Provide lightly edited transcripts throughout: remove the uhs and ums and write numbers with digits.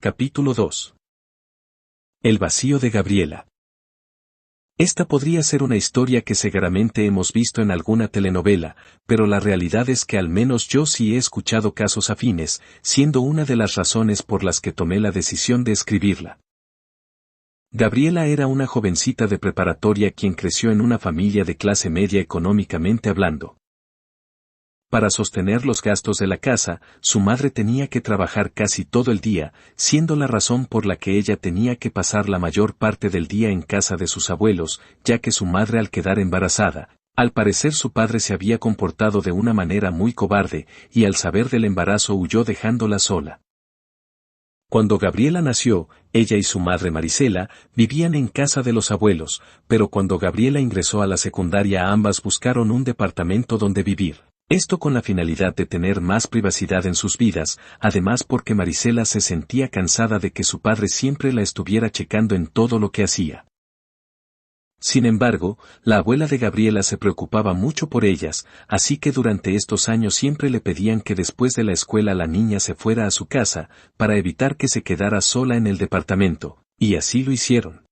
Capítulo 2. El vacío de Gabriela. Esta podría ser una historia que seguramente hemos visto en alguna telenovela, pero la realidad es que al menos yo sí he escuchado casos afines, siendo una de las razones por las que tomé la decisión de escribirla. Gabriela era una jovencita de preparatoria quien creció en una familia de clase media económicamente hablando. Para sostener los gastos de la casa, su madre tenía que trabajar casi todo el día, siendo la razón por la que ella tenía que pasar la mayor parte del día en casa de sus abuelos, ya que su madre al quedar embarazada, al parecer su padre se había comportado de una manera muy cobarde, y al saber del embarazo huyó dejándola sola. Cuando Gabriela nació, ella y su madre Marisela vivían en casa de los abuelos, pero cuando Gabriela ingresó a la secundaria ambas buscaron un departamento donde vivir. Esto con la finalidad de tener más privacidad en sus vidas, además porque Marisela se sentía cansada de que su padre siempre la estuviera checando en todo lo que hacía. Sin embargo, la abuela de Gabriela se preocupaba mucho por ellas, así que durante estos años siempre le pedían que después de la escuela la niña se fuera a su casa, para evitar que se quedara sola en el departamento, y así lo hicieron.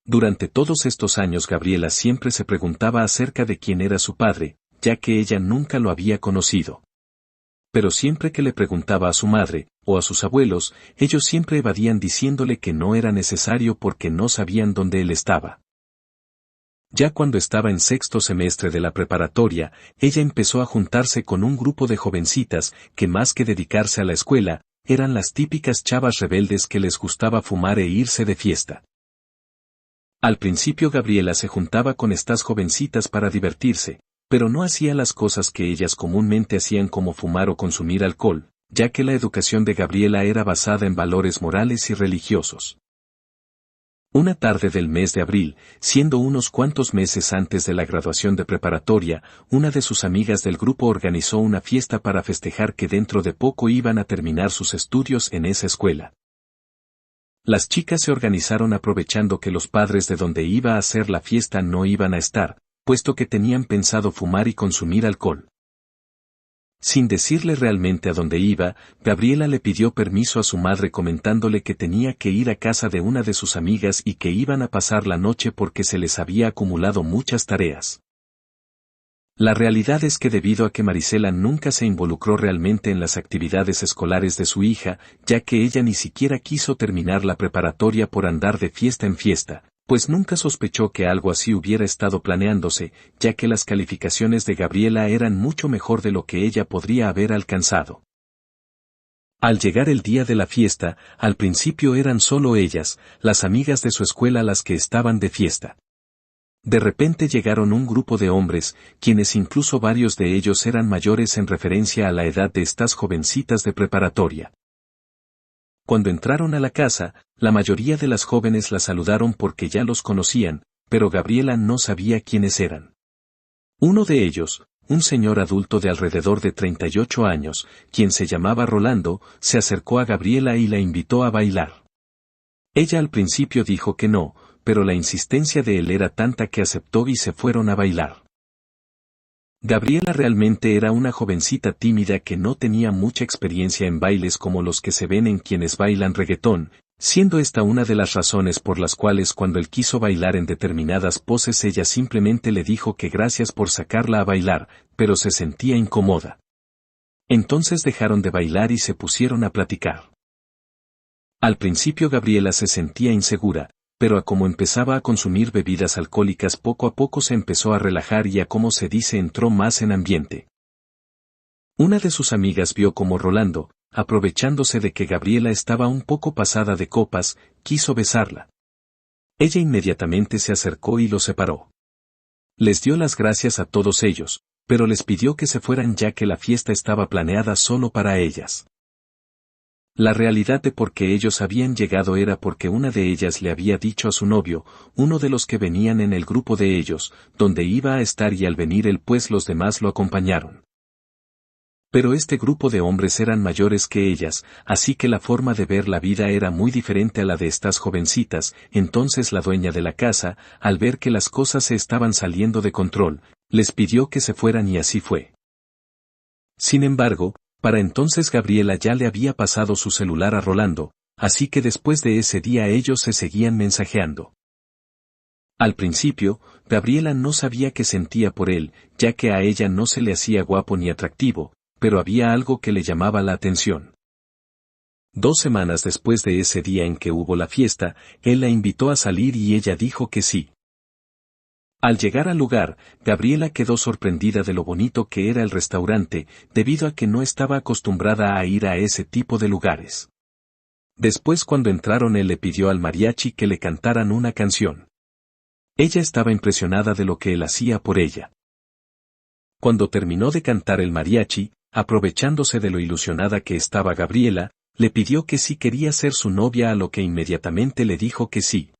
Durante todos estos años Gabriela siempre se preguntaba acerca de quién era su padre, ya que ella nunca lo había conocido. Pero siempre que le preguntaba a su madre, o a sus abuelos, ellos siempre evadían diciéndole que no era necesario porque no sabían dónde él estaba. Ya cuando estaba en sexto semestre de la preparatoria, ella empezó a juntarse con un grupo de jovencitas que más que dedicarse a la escuela, eran las típicas chavas rebeldes que les gustaba fumar e irse de fiesta. Al principio Gabriela se juntaba con estas jovencitas para divertirse, pero no hacía las cosas que ellas comúnmente hacían como fumar o consumir alcohol, ya que la educación de Gabriela era basada en valores morales y religiosos. Una tarde del mes de abril, siendo unos cuantos meses antes de la graduación de preparatoria, una de sus amigas del grupo organizó una fiesta para festejar que dentro de poco iban a terminar sus estudios en esa escuela. Las chicas se organizaron aprovechando que los padres de donde iba a hacer la fiesta no iban a estar, puesto que tenían pensado fumar y consumir alcohol. Sin decirle realmente a dónde iba, Gabriela le pidió permiso a su madre comentándole que tenía que ir a casa de una de sus amigas y que iban a pasar la noche porque se les había acumulado muchas tareas. La realidad es que debido a que Marisela nunca se involucró realmente en las actividades escolares de su hija, ya que ella ni siquiera quiso terminar la preparatoria por andar de fiesta en fiesta, pues nunca sospechó que algo así hubiera estado planeándose, ya que las calificaciones de Gabriela eran mucho mejor de lo que ella podría haber alcanzado. Al llegar el día de la fiesta, al principio eran solo ellas, las amigas de su escuela las que estaban de fiesta. De repente llegaron un grupo de hombres, quienes incluso varios de ellos eran mayores en referencia a la edad de estas jovencitas de preparatoria. Cuando entraron a la casa, la mayoría de las jóvenes la saludaron porque ya los conocían, pero Gabriela no sabía quiénes eran. Uno de ellos, un señor adulto de alrededor de 38 años, quien se llamaba Rolando, se acercó a Gabriela y la invitó a bailar. Ella al principio dijo que no, pero la insistencia de él era tanta que aceptó y se fueron a bailar. Gabriela realmente era una jovencita tímida que no tenía mucha experiencia en bailes como los que se ven en quienes bailan reggaetón, siendo esta una de las razones por las cuales cuando él quiso bailar en determinadas poses ella simplemente le dijo que gracias por sacarla a bailar, pero se sentía incómoda. Entonces dejaron de bailar y se pusieron a platicar. Al principio Gabriela se sentía insegura, pero a como empezaba a consumir bebidas alcohólicas poco a poco se empezó a relajar y a como se dice entró más en ambiente. Una de sus amigas vio como Rolando, aprovechándose de que Gabriela estaba un poco pasada de copas, quiso besarla. Ella inmediatamente se acercó y los separó. Les dio las gracias a todos ellos, pero les pidió que se fueran ya que la fiesta estaba planeada solo para ellas. La realidad de por qué ellos habían llegado era porque una de ellas le había dicho a su novio, uno de los que venían en el grupo de ellos, donde iba a estar y al venir él pues los demás lo acompañaron. Pero este grupo de hombres eran mayores que ellas, así que la forma de ver la vida era muy diferente a la de estas jovencitas, entonces la dueña de la casa, al ver que las cosas se estaban saliendo de control, les pidió que se fueran y así fue. Sin embargo, Para entonces Gabriela ya le había pasado su celular a Rolando, así que después de ese día ellos se seguían mensajeando. Al principio, Gabriela no sabía qué sentía por él, ya que a ella no se le hacía guapo ni atractivo, pero había algo que le llamaba la atención. 2 semanas después de ese día en que hubo la fiesta, él la invitó a salir y ella dijo que sí. Al llegar al lugar, Gabriela quedó sorprendida de lo bonito que era el restaurante, debido a que no estaba acostumbrada a ir a ese tipo de lugares. Después cuando entraron él le pidió al mariachi que le cantaran una canción. Ella estaba impresionada de lo que él hacía por ella. Cuando terminó de cantar el mariachi, aprovechándose de lo ilusionada que estaba Gabriela, le pidió que si quería ser su novia, a lo que inmediatamente le dijo que sí.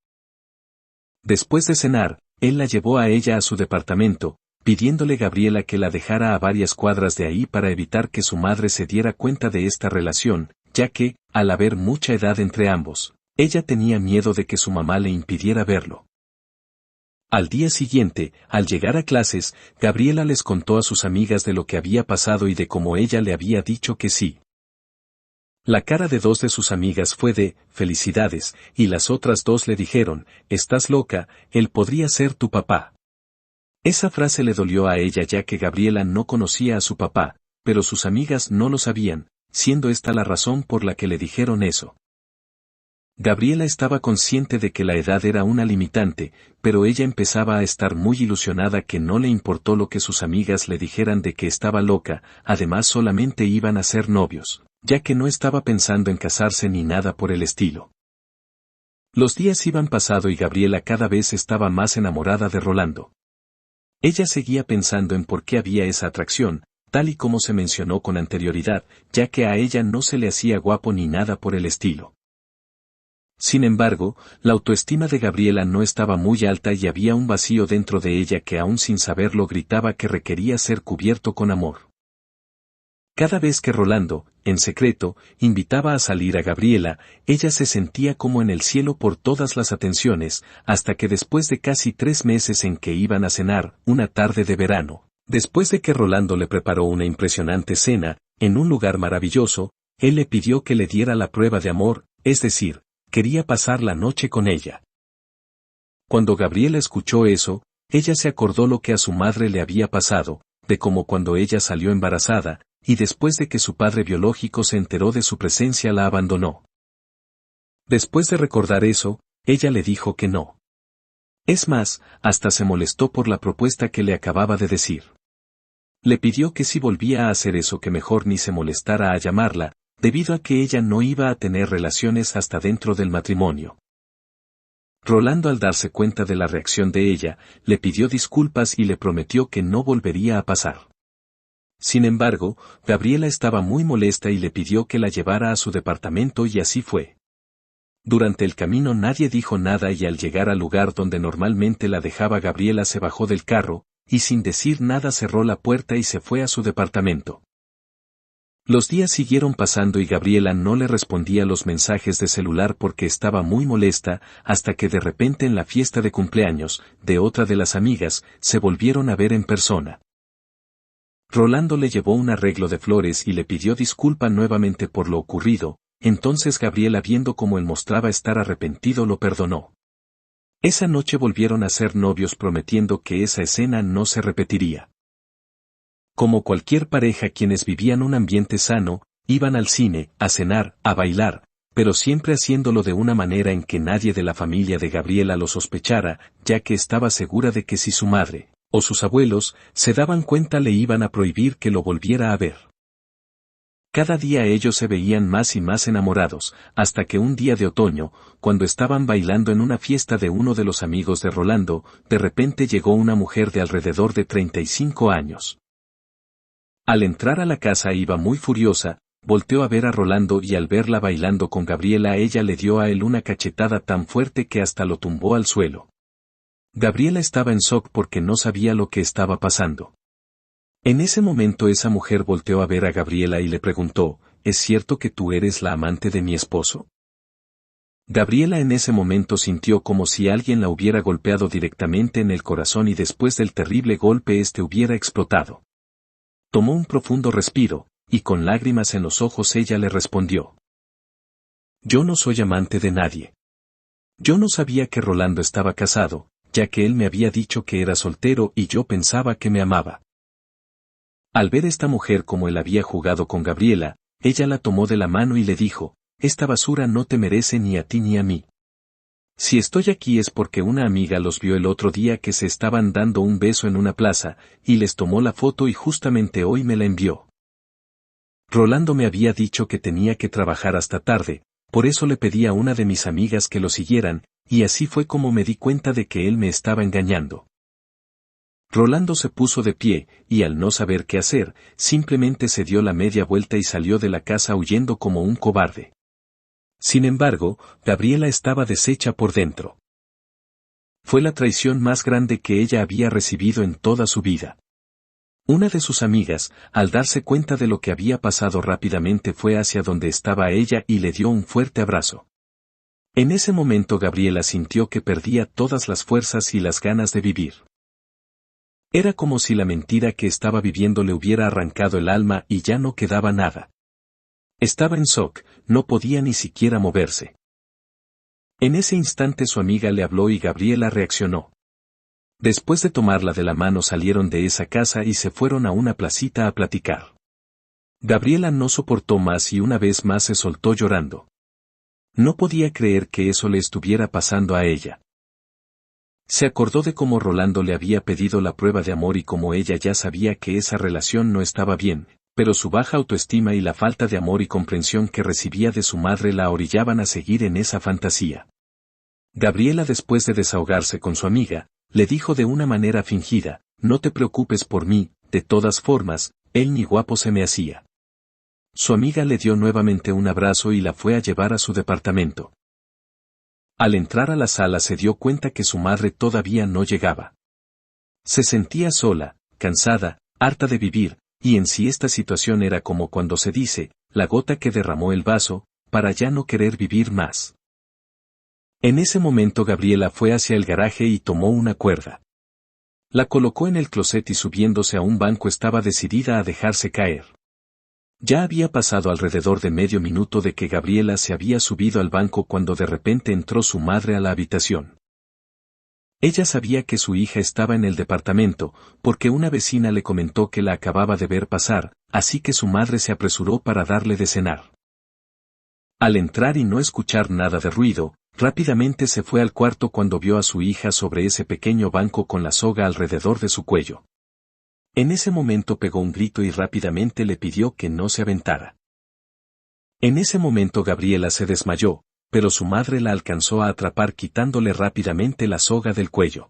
Después de cenar, él la llevó a ella a su departamento, pidiéndole Gabriela que la dejara a varias cuadras de ahí para evitar que su madre se diera cuenta de esta relación, ya que, al haber mucha edad entre ambos, ella tenía miedo de que su mamá le impidiera verlo. Al día siguiente, al llegar a clases, Gabriela les contó a sus amigas de lo que había pasado y de cómo ella le había dicho que sí. La cara de 2 de sus amigas fue de felicidades, y las otras 2 le dijeron, estás loca, él podría ser tu papá. Esa frase le dolió a ella ya que Gabriela no conocía a su papá, pero sus amigas no lo sabían, siendo esta la razón por la que le dijeron eso. Gabriela estaba consciente de que la edad era una limitante, pero ella empezaba a estar muy ilusionada que no le importó lo que sus amigas le dijeran de que estaba loca, además solamente iban a ser novios, ya que no estaba pensando en casarse ni nada por el estilo. Los días iban pasando y Gabriela cada vez estaba más enamorada de Rolando. Ella seguía pensando en por qué había esa atracción, tal y como se mencionó con anterioridad, ya que a ella no se le hacía guapo ni nada por el estilo. Sin embargo, la autoestima de Gabriela no estaba muy alta y había un vacío dentro de ella que aún sin saberlo gritaba que requería ser cubierto con amor. Cada vez que Rolando, en secreto, invitaba a salir a Gabriela, ella se sentía como en el cielo por todas las atenciones, hasta que después de casi 3 meses en que iban a cenar, una tarde de verano, después de que Rolando le preparó una impresionante cena, en un lugar maravilloso, él le pidió que le diera la prueba de amor, es decir, quería pasar la noche con ella. Cuando Gabriela escuchó eso, ella se acordó lo que a su madre le había pasado, de cómo cuando ella salió embarazada, y después de que su padre biológico se enteró de su presencia la abandonó. Después de recordar eso, ella le dijo que no. Es más, hasta se molestó por la propuesta que le acababa de decir. Le pidió que si volvía a hacer eso que mejor ni se molestara a llamarla, debido a que ella no iba a tener relaciones hasta dentro del matrimonio. Rolando, al darse cuenta de la reacción de ella, le pidió disculpas y le prometió que no volvería a pasar. Sin embargo, Gabriela estaba muy molesta y le pidió que la llevara a su departamento y así fue. Durante el camino nadie dijo nada y al llegar al lugar donde normalmente la dejaba Gabriela se bajó del carro, y sin decir nada cerró la puerta y se fue a su departamento. Los días siguieron pasando y Gabriela no le respondía los mensajes de celular porque estaba muy molesta, hasta que de repente en la fiesta de cumpleaños, de otra de las amigas, se volvieron a ver en persona. Rolando le llevó un arreglo de flores y le pidió disculpa nuevamente por lo ocurrido, entonces Gabriela, viendo cómo él mostraba estar arrepentido, lo perdonó. Esa noche volvieron a ser novios prometiendo que esa escena no se repetiría. Como cualquier pareja quienes vivían un ambiente sano, iban al cine, a cenar, a bailar, pero siempre haciéndolo de una manera en que nadie de la familia de Gabriela lo sospechara, ya que estaba segura de que si su madre, o sus abuelos, se daban cuenta le iban a prohibir que lo volviera a ver. Cada día ellos se veían más y más enamorados, hasta que un día de otoño, cuando estaban bailando en una fiesta de uno de los amigos de Rolando, de repente llegó una mujer de alrededor de 35 años. Al entrar a la casa iba muy furiosa, volteó a ver a Rolando y al verla bailando con Gabriela ella le dio a él una cachetada tan fuerte que hasta lo tumbó al suelo. Gabriela estaba en shock porque no sabía lo que estaba pasando. En ese momento esa mujer volteó a ver a Gabriela y le preguntó, ¿es cierto que tú eres la amante de mi esposo? Gabriela en ese momento sintió como si alguien la hubiera golpeado directamente en el corazón y después del terrible golpe este hubiera explotado. Tomó un profundo respiro, y con lágrimas en los ojos ella le respondió: «Yo no soy amante de nadie. Yo no sabía que Rolando estaba casado, ya que él me había dicho que era soltero y yo pensaba que me amaba». Al ver esta mujer como él había jugado con Gabriela, ella la tomó de la mano y le dijo: «Esta basura no te merece ni a ti ni a mí. Si estoy aquí es porque una amiga los vio el otro día que se estaban dando un beso en una plaza, y les tomó la foto y justamente hoy me la envió. Rolando me había dicho que tenía que trabajar hasta tarde, por eso le pedí a una de mis amigas que lo siguieran, y así fue como me di cuenta de que él me estaba engañando». Rolando se puso de pie, y al no saber qué hacer, simplemente se dio la media vuelta y salió de la casa huyendo como un cobarde. Sin embargo, Gabriela estaba deshecha por dentro. Fue la traición más grande que ella había recibido en toda su vida. Una de sus amigas, al darse cuenta de lo que había pasado rápidamente fue hacia donde estaba ella y le dio un fuerte abrazo. En ese momento Gabriela sintió que perdía todas las fuerzas y las ganas de vivir. Era como si la mentira que estaba viviendo le hubiera arrancado el alma y ya no quedaba nada. Estaba en shock, no podía ni siquiera moverse. En ese instante su amiga le habló y Gabriela reaccionó. Después de tomarla de la mano salieron de esa casa y se fueron a una placita a platicar. Gabriela no soportó más y una vez más se soltó llorando. No podía creer que eso le estuviera pasando a ella. Se acordó de cómo Rolando le había pedido la prueba de amor y cómo ella ya sabía que esa relación no estaba bien, pero su baja autoestima y la falta de amor y comprensión que recibía de su madre la orillaban a seguir en esa fantasía. Gabriela, después de desahogarse con su amiga, le dijo de una manera fingida: «No te preocupes por mí, de todas formas, él ni guapo se me hacía». Su amiga le dio nuevamente un abrazo y la fue a llevar a su departamento. Al entrar a la sala se dio cuenta que su madre todavía no llegaba. Se sentía sola, cansada, harta de vivir, y en sí esta situación era como cuando se dice, la gota que derramó el vaso, para ya no querer vivir más. En ese momento Gabriela fue hacia el garaje y tomó una cuerda. La colocó en el closet y subiéndose a un banco estaba decidida a dejarse caer. Ya había pasado alrededor de medio minuto de que Gabriela se había subido al banco cuando de repente entró su madre a la habitación. Ella sabía que su hija estaba en el departamento, porque una vecina le comentó que la acababa de ver pasar, así que su madre se apresuró para darle de cenar. Al entrar y no escuchar nada de ruido, rápidamente se fue al cuarto cuando vio a su hija sobre ese pequeño banco con la soga alrededor de su cuello. En ese momento pegó un grito y rápidamente le pidió que no se aventara. En ese momento Gabriela se desmayó, pero su madre la alcanzó a atrapar quitándole rápidamente la soga del cuello.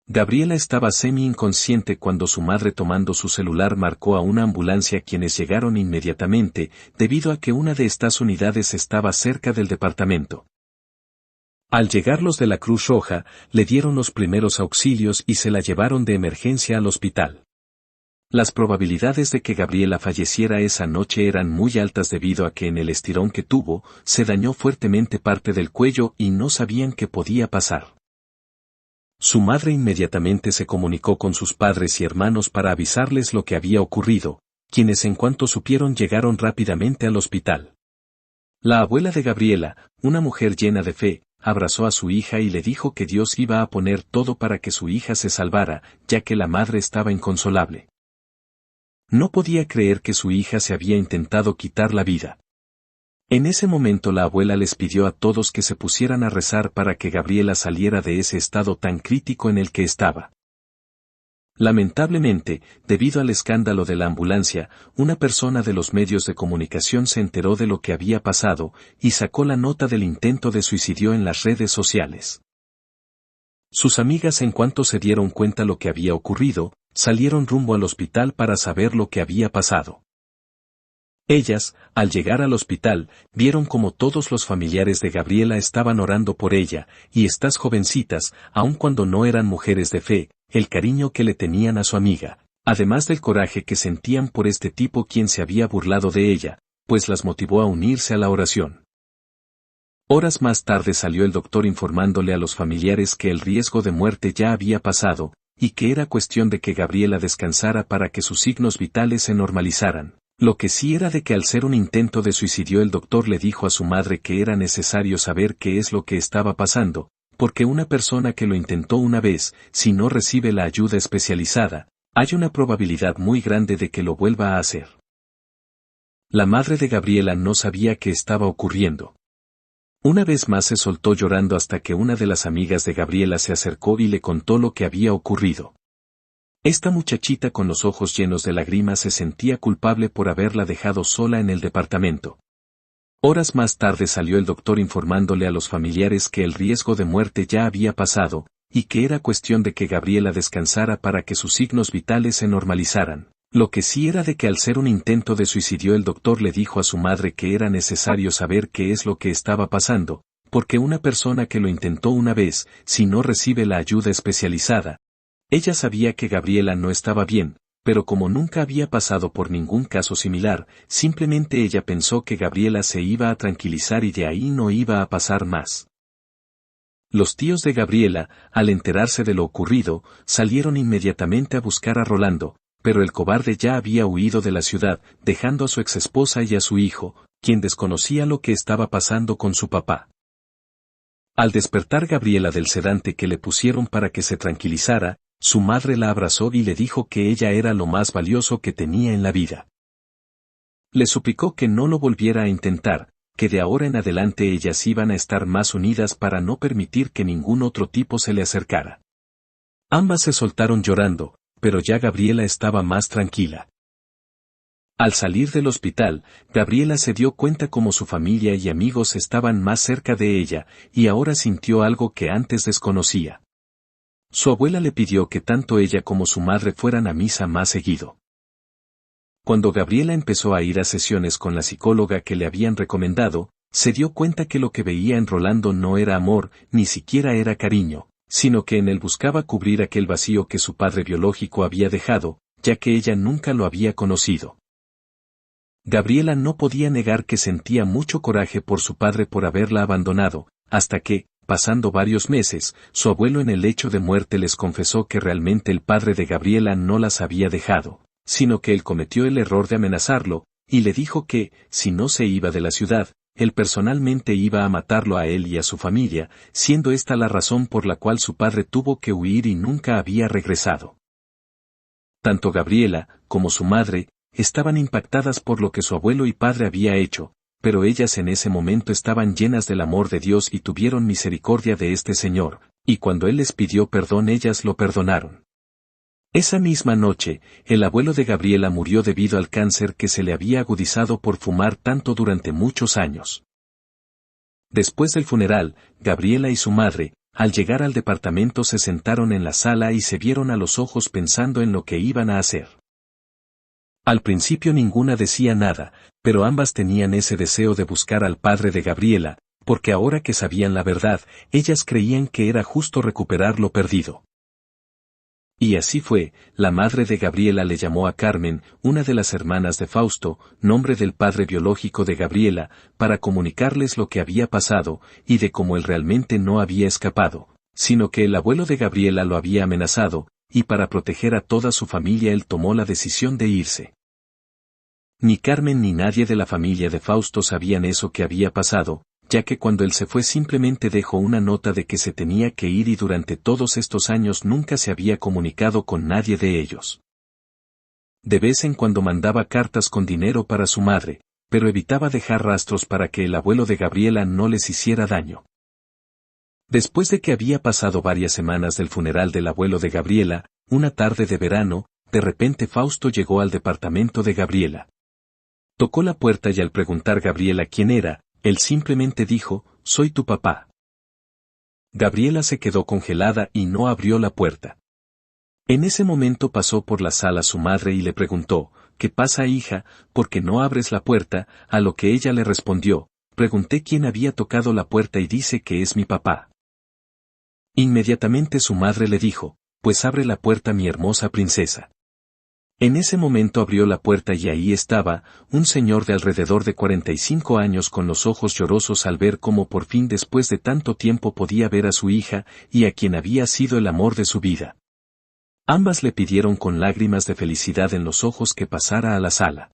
Gabriela estaba semi-inconsciente cuando su madre, tomando su celular, marcó a una ambulancia, quienes llegaron inmediatamente, debido a que una de estas unidades estaba cerca del departamento. Al llegar los de la Cruz Roja, le dieron los primeros auxilios y se la llevaron de emergencia al hospital. Las probabilidades de que Gabriela falleciera esa noche eran muy altas debido a que en el estirón que tuvo, se dañó fuertemente parte del cuello y no sabían qué podía pasar. Su madre inmediatamente se comunicó con sus padres y hermanos para avisarles lo que había ocurrido, quienes en cuanto supieron llegaron rápidamente al hospital. La abuela de Gabriela, una mujer llena de fe, abrazó a su hija y le dijo que Dios iba a poner todo para que su hija se salvara, ya que la madre estaba inconsolable. No podía creer que su hija se había intentado quitar la vida. En ese momento la abuela les pidió a todos que se pusieran a rezar para que Gabriela saliera de ese estado tan crítico en el que estaba. Lamentablemente, debido al escándalo de la ambulancia, una persona de los medios de comunicación se enteró de lo que había pasado y sacó la nota del intento de suicidio en las redes sociales. Sus amigas, en cuanto se dieron cuenta lo que había ocurrido, salieron rumbo al hospital para saber lo que había pasado. Ellas, al llegar al hospital, vieron como todos los familiares de Gabriela estaban orando por ella, y estas jovencitas, aun cuando no eran mujeres de fe, el cariño que le tenían a su amiga, además del coraje que sentían por este tipo quien se había burlado de ella, pues las motivó a unirse a la oración. Horas más tarde salió el doctor informándole a los familiares que el riesgo de muerte ya había pasado, y que era cuestión de que Gabriela descansara para que sus signos vitales se normalizaran, Lo que sí era de que al ser un intento de suicidio el doctor le dijo a su madre que era necesario saber qué es lo que estaba pasando, porque una persona que lo intentó una vez, si no recibe la ayuda especializada, hay una probabilidad muy grande de que lo vuelva a hacer. La madre de Gabriela no sabía qué estaba ocurriendo. Una vez más se soltó llorando hasta que una de las amigas de Gabriela se acercó y le contó lo que había ocurrido. Esta muchachita con los ojos llenos de lágrimas se sentía culpable por haberla dejado sola en el departamento. Horas más tarde salió el doctor informándole a los familiares que el riesgo de muerte ya había pasado, y que era cuestión de que Gabriela descansara para que sus signos vitales se normalizaran. Lo que sí era de que al ser un intento de suicidio el doctor le dijo a su madre que era necesario saber qué es lo que estaba pasando, porque una persona que lo intentó una vez, si no recibe la ayuda especializada, ella sabía que Gabriela no estaba bien, pero como nunca había pasado por ningún caso similar, simplemente ella pensó que Gabriela se iba a tranquilizar y de ahí no iba a pasar más. Los tíos de Gabriela, al enterarse de lo ocurrido, salieron inmediatamente a buscar a Rolando, pero el cobarde ya había huido de la ciudad, dejando a su exesposa y a su hijo, quien desconocía lo que estaba pasando con su papá. Al despertar Gabriela del sedante que le pusieron para que se tranquilizara, su madre la abrazó y le dijo que ella era lo más valioso que tenía en la vida. Le suplicó que no lo volviera a intentar, que de ahora en adelante ellas iban a estar más unidas para no permitir que ningún otro tipo se le acercara. Ambas se soltaron llorando, pero ya Gabriela estaba más tranquila. Al salir del hospital, Gabriela se dio cuenta cómo su familia y amigos estaban más cerca de ella, y ahora sintió algo que antes desconocía. Su abuela le pidió que tanto ella como su madre fueran a misa más seguido. Cuando Gabriela empezó a ir a sesiones con la psicóloga que le habían recomendado, se dio cuenta que lo que veía en Rolando no era amor, ni siquiera era cariño, sino que en él buscaba cubrir aquel vacío que su padre biológico había dejado, ya que ella nunca lo había conocido. Gabriela no podía negar que sentía mucho coraje por su padre por haberla abandonado, hasta que, pasando varios meses, su abuelo en el lecho de muerte les confesó que realmente el padre de Gabriela no las había dejado, sino que él cometió el error de amenazarlo, y le dijo que, si no se iba de la ciudad, él personalmente iba a matarlo a él y a su familia, siendo esta la razón por la cual su padre tuvo que huir y nunca había regresado. Tanto Gabriela, como su madre, estaban impactadas por lo que su abuelo y padre había hecho, pero ellas en ese momento estaban llenas del amor de Dios y tuvieron misericordia de este Señor, y cuando Él les pidió perdón ellas lo perdonaron. Esa misma noche, el abuelo de Gabriela murió debido al cáncer que se le había agudizado por fumar tanto durante muchos años. Después del funeral, Gabriela y su madre, al llegar al departamento se sentaron en la sala y se vieron a los ojos pensando en lo que iban a hacer. Al principio ninguna decía nada, pero ambas tenían ese deseo de buscar al padre de Gabriela, porque ahora que sabían la verdad, ellas creían que era justo recuperar lo perdido. Y así fue, la madre de Gabriela le llamó a Carmen, una de las hermanas de Fausto, nombre del padre biológico de Gabriela, para comunicarles lo que había pasado, y de cómo él realmente no había escapado, sino que el abuelo de Gabriela lo había amenazado, y para proteger a toda su familia él tomó la decisión de irse. Ni Carmen ni nadie de la familia de Fausto sabían eso que había pasado, ya que cuando él se fue simplemente dejó una nota de que se tenía que ir y durante todos estos años nunca se había comunicado con nadie de ellos. De vez en cuando mandaba cartas con dinero para su madre, pero evitaba dejar rastros para que el abuelo de Gabriela no les hiciera daño. Después de que había pasado varias semanas del funeral del abuelo de Gabriela, una tarde de verano, de repente Fausto llegó al departamento de Gabriela. Tocó la puerta y al preguntar Gabriela quién era, él simplemente dijo, «Soy tu papá». Gabriela se quedó congelada y no abrió la puerta. En ese momento pasó por la sala su madre y le preguntó, «¿Qué pasa, hija? ¿Por qué no abres la puerta?», a lo que ella le respondió, «Pregunté quién había tocado la puerta y dice que es mi papá». Inmediatamente su madre le dijo, «Pues abre la puerta, mi hermosa princesa». En ese momento abrió la puerta y ahí estaba, un señor de alrededor de 45 años con los ojos llorosos al ver cómo por fin después de tanto tiempo podía ver a su hija, y a quien había sido el amor de su vida. Ambas le pidieron con lágrimas de felicidad en los ojos que pasara a la sala.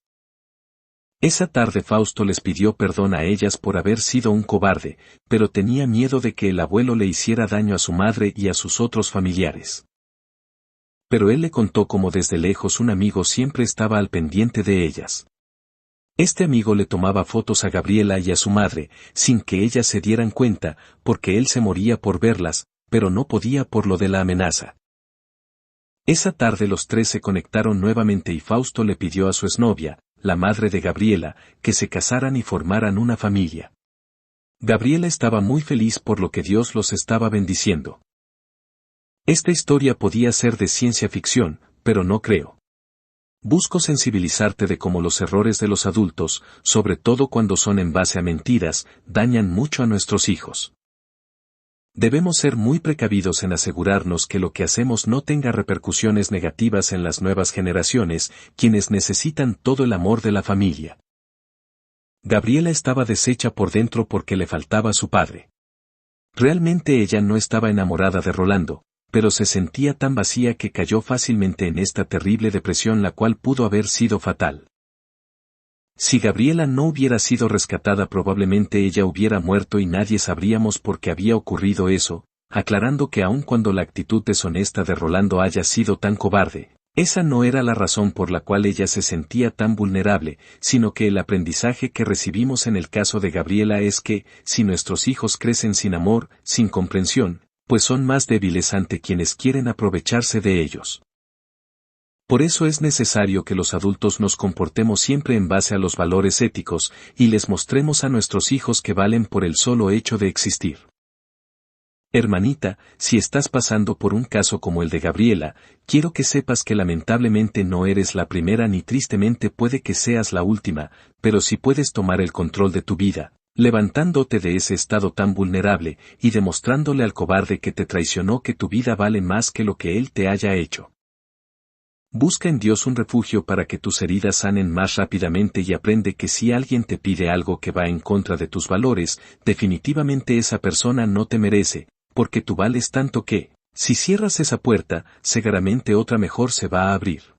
Esa tarde Fausto les pidió perdón a ellas por haber sido un cobarde, pero tenía miedo de que el abuelo le hiciera daño a su madre y a sus otros familiares. Pero él le contó cómo desde lejos un amigo siempre estaba al pendiente de ellas. Este amigo le tomaba fotos a Gabriela y a su madre, sin que ellas se dieran cuenta, porque él se moría por verlas, pero no podía por lo de la amenaza. Esa tarde los tres se conectaron nuevamente y Fausto le pidió a su exnovia, la madre de Gabriela, que se casaran y formaran una familia. Gabriela estaba muy feliz por lo que Dios los estaba bendiciendo. Esta historia podía ser de ciencia ficción, pero no creo. Busco sensibilizarte de cómo los errores de los adultos, sobre todo cuando son en base a mentiras, dañan mucho a nuestros hijos. Debemos ser muy precavidos en asegurarnos que lo que hacemos no tenga repercusiones negativas en las nuevas generaciones, quienes necesitan todo el amor de la familia. Gabriela estaba deshecha por dentro porque le faltaba su padre. Realmente ella no estaba enamorada de Rolando, pero se sentía tan vacía que cayó fácilmente en esta terrible depresión, la cual pudo haber sido fatal. Si Gabriela no hubiera sido rescatada, probablemente ella hubiera muerto y nadie sabríamos por qué había ocurrido eso, aclarando que aun cuando la actitud deshonesta de Rolando haya sido tan cobarde, esa no era la razón por la cual ella se sentía tan vulnerable, sino que el aprendizaje que recibimos en el caso de Gabriela es que, si nuestros hijos crecen sin amor, sin comprensión, pues son más débiles ante quienes quieren aprovecharse de ellos. Por eso es necesario que los adultos nos comportemos siempre en base a los valores éticos y les mostremos a nuestros hijos que valen por el solo hecho de existir. Hermanita, si estás pasando por un caso como el de Gabriela, quiero que sepas que lamentablemente no eres la primera ni tristemente puede que seas la última, pero si puedes tomar el control de tu vida, levantándote de ese estado tan vulnerable y demostrándole al cobarde que te traicionó que tu vida vale más que lo que él te haya hecho. Busca en Dios un refugio para que tus heridas sanen más rápidamente y aprende que si alguien te pide algo que va en contra de tus valores, definitivamente esa persona no te merece, porque tú vales tanto que, si cierras esa puerta, seguramente otra mejor se va a abrir.